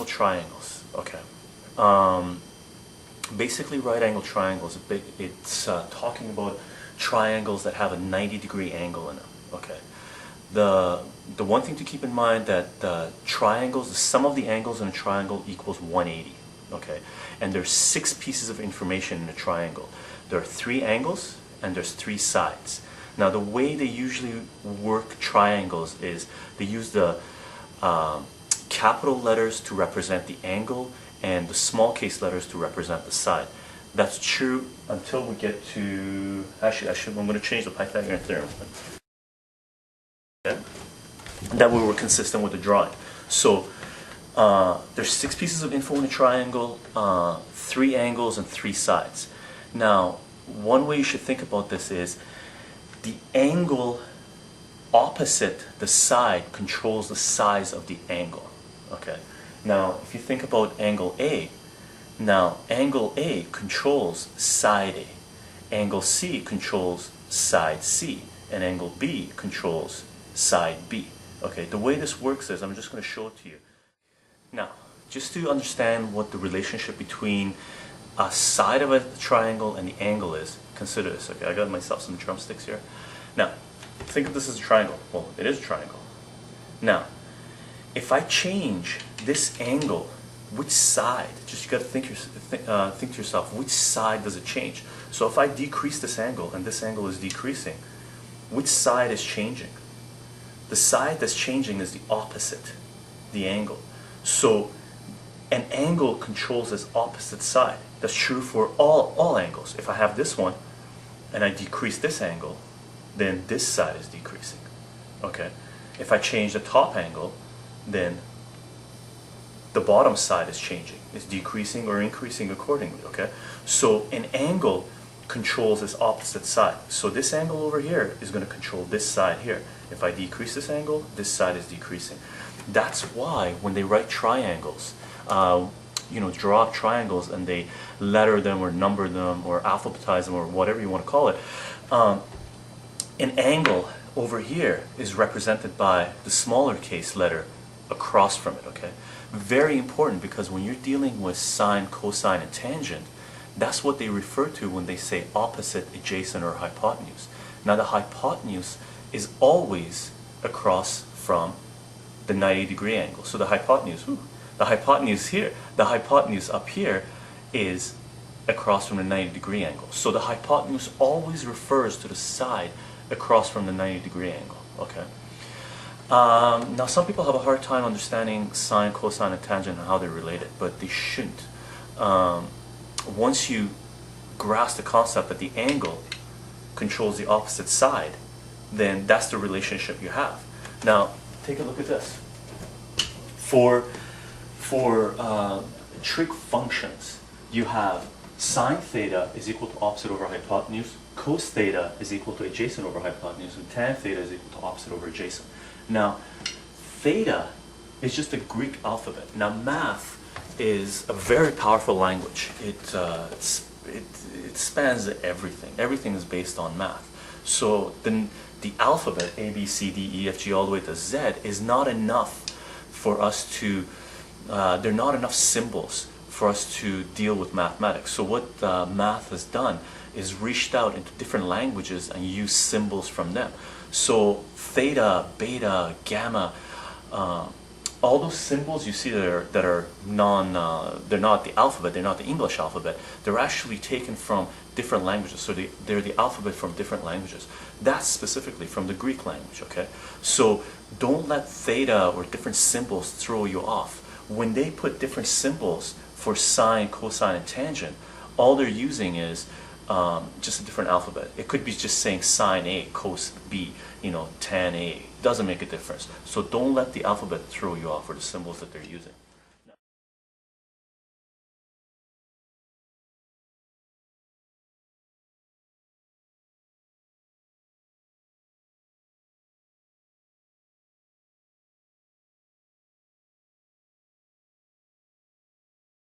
Triangles, okay. Basically, right angle triangles, it's talking about triangles that have a 90-degree angle in them, okay. The one thing to keep in mind that the triangles, the sum of the angles in a triangle equals 180, okay. And there's 6 pieces of information in a triangle. There are 3 angles and there's 3 sides. Now, the way they usually work triangles is they use the capital letters to represent the angle and the small case letters to represent the side. That's true until we get to, actually I'm going to change the Pythagorean theorem. Okay? That way we're consistent with the drawing. So there's 6 pieces of info in a triangle, 3 angles and 3 sides. Now, one way you should think about this is the angle opposite the side controls the size of the angle. Okay. Now, if you think about angle A, now angle A controls side A, angle C controls side C, and angle B controls side B. Okay. The way this works is, I'm just going to show it to you. Now, just to understand what the relationship between a side of a triangle and the angle is, consider this. Okay, I got myself some drumsticks here. Now, think of this as a triangle. Well, it is a triangle. Now, if I change this angle, which side? Just you got to think to yourself, which side does it change? So if I decrease this angle and this angle is decreasing, which side is changing? The side that's changing is the opposite, the angle. So an angle controls its opposite side. That's true for all angles. If I have this one and I decrease this angle, then this side is decreasing. Okay. If I change the top angle, then the bottom side is changing. It's decreasing or increasing accordingly. Okay. So an angle controls its opposite side. So this angle over here is going to control this side here. If I decrease this angle, this side is decreasing. That's why when they write triangles, draw up triangles and they letter them or number them or alphabetize them or whatever you want to call it, an angle over here is represented by the smaller case letter across from it, okay? Very important, because when you're dealing with sine, cosine, and tangent, that's what they refer to when they say opposite, adjacent, or hypotenuse. Now, the hypotenuse is always across from the 90-degree angle. So the hypotenuse here, the hypotenuse up here is across from the 90-degree angle. So the hypotenuse always refers to the side across from the 90-degree angle. Okay. Now, some people have a hard time understanding sine, cosine, and tangent and how they're related, but they shouldn't. Once you grasp the concept that the angle controls the opposite side, then that's the relationship you have. Now, take a look at this. For trig functions, you have sine theta is equal to opposite over hypotenuse, cos theta is equal to adjacent over hypotenuse, and tan theta is equal to opposite over adjacent. Now, theta is just a Greek alphabet. Now, math is a very powerful language. It spans everything. Everything is based on math. So the alphabet, A, B, C, D, E, F, G, all the way to Z, is not enough for us to, there are not enough symbols for us to deal with mathematics. So what math has done is reached out into different languages and used symbols from them. So theta, beta, gamma, all those symbols you see that are they're not the alphabet, they're not the English alphabet, they're actually taken from different languages. So they're the alphabet from different languages. That's specifically from the Greek language, okay? So don't let theta or different symbols throw you off. When they put different symbols for sine, cosine, and tangent, all they're using is just a different alphabet. It could be just saying sine A, cos B, tan A. Doesn't make a difference. So don't let the alphabet throw you off, or the symbols that they're using.